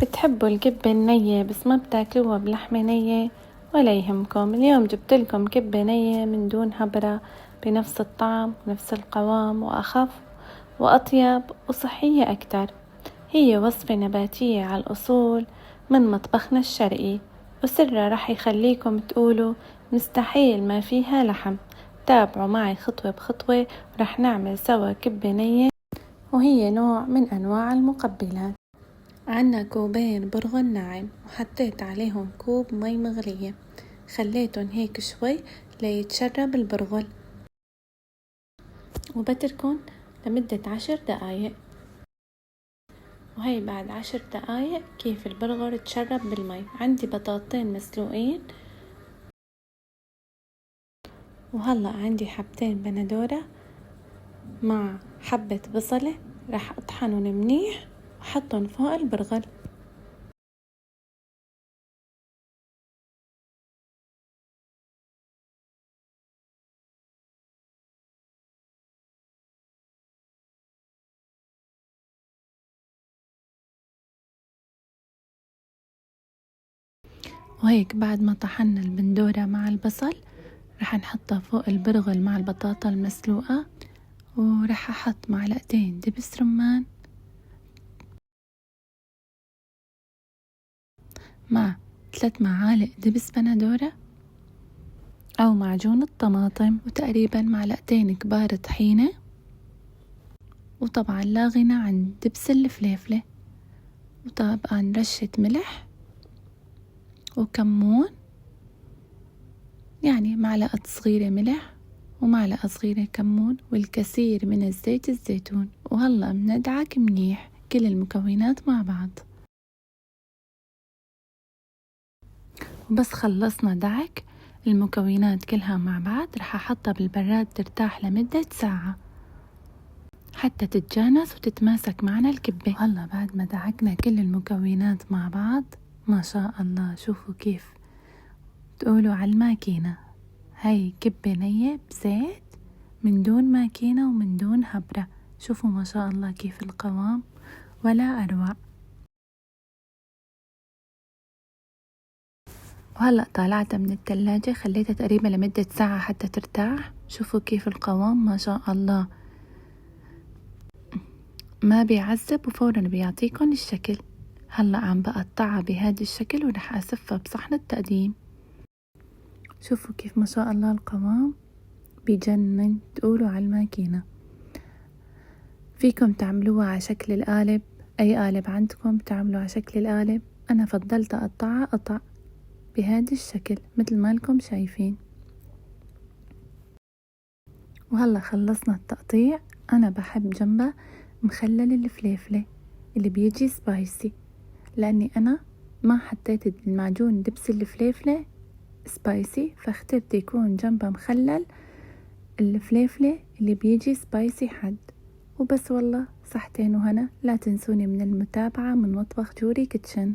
بتحبوا الكبة النية بس ما بتاكلوها بلحمة نية؟ ولا يهمكم، اليوم جبتلكم كبة نية من دون هبرة، بنفس الطعم ونفس القوام وأخف وأطيب وصحية أكتر. هي وصفة نباتية على الأصول من مطبخنا الشرقي، وسرها رح يخليكم تقولوا مستحيل ما فيها لحم. تابعوا معي خطوة بخطوة، ورح نعمل سوا كبة نية، وهي نوع من أنواع المقبلات. عنا كوبين برغل ناعم، وحطيت عليهم كوب مي مغلية، خليتهم هيك شوي ليتشرب البرغل، وبتركن لمدة 10 دقايق. وهي بعد 10 دقايق كيف البرغل تشرب بالمي. عندي بطاطين مسلوقين، وهلأ عندي حبتين بندورة مع حبة بصلة، رح اطحنهم منيح وحطهم فوق البرغل. وهيك بعد ما طحنا البندورة مع البصل، رح نحطها فوق البرغل مع البطاطا المسلوقة، ورح احط معلقتين دبس رمان مع 3 معالق دبس بندورة او معجون الطماطم، وتقريبا معلقتين كبار طحينة، وطبعا لا غنى عن دبس الفليفلة، وطبعا رشة ملح وكمون، يعني معلقة صغيرة ملح ومعلقة صغيرة كمون، والكثير من الزيت الزيتون. وهلأ بندعك منيح كل المكونات مع بعض. وبس خلصنا دعك المكونات كلها مع بعض، رح احطها بالبراد ترتاح لمدة ساعة حتى تتجانس وتتماسك معنا الكبة. وهلا بعد ما دعكنا كل المكونات مع بعض، ما شاء الله شوفوا كيف تقولوا على الماكينة، هاي كبة نية بزيت من دون ماكينة ومن دون هبرة. شوفوا ما شاء الله كيف القوام، ولا أروع. وهلأ طالعتها من الثلاجة، خليتها تقريبا لمدة ساعة حتى ترتاح. شوفوا كيف القوام ما شاء الله، ما بيعذب وفورا بيعطيكم الشكل. هلأ عم بقطعها بهذا الشكل ورح أسفها بصحن التقديم. شوفوا كيف ما شاء الله القوام بيجنن، تقولوا على الماكينة. فيكم تعملوها على شكل القالب، أي قالب عندكم تعملوا على شكل القالب. أنا فضلت أقطعها قطع بهذا الشكل مثل ما لكم شايفين. وهلا خلصنا التقطيع. أنا بحب جنبها مخلل الفليفلة اللي بيجي سبايسي، لأني أنا ما حطيت المعجون دبس الفليفلة سبايسي، فاخترت يكون جنبها مخلل الفليفلة اللي بيجي سبايسي حد. وبس والله صحتين وهنا. لا تنسوني من المتابعة من مطبخ جوري كيتشن.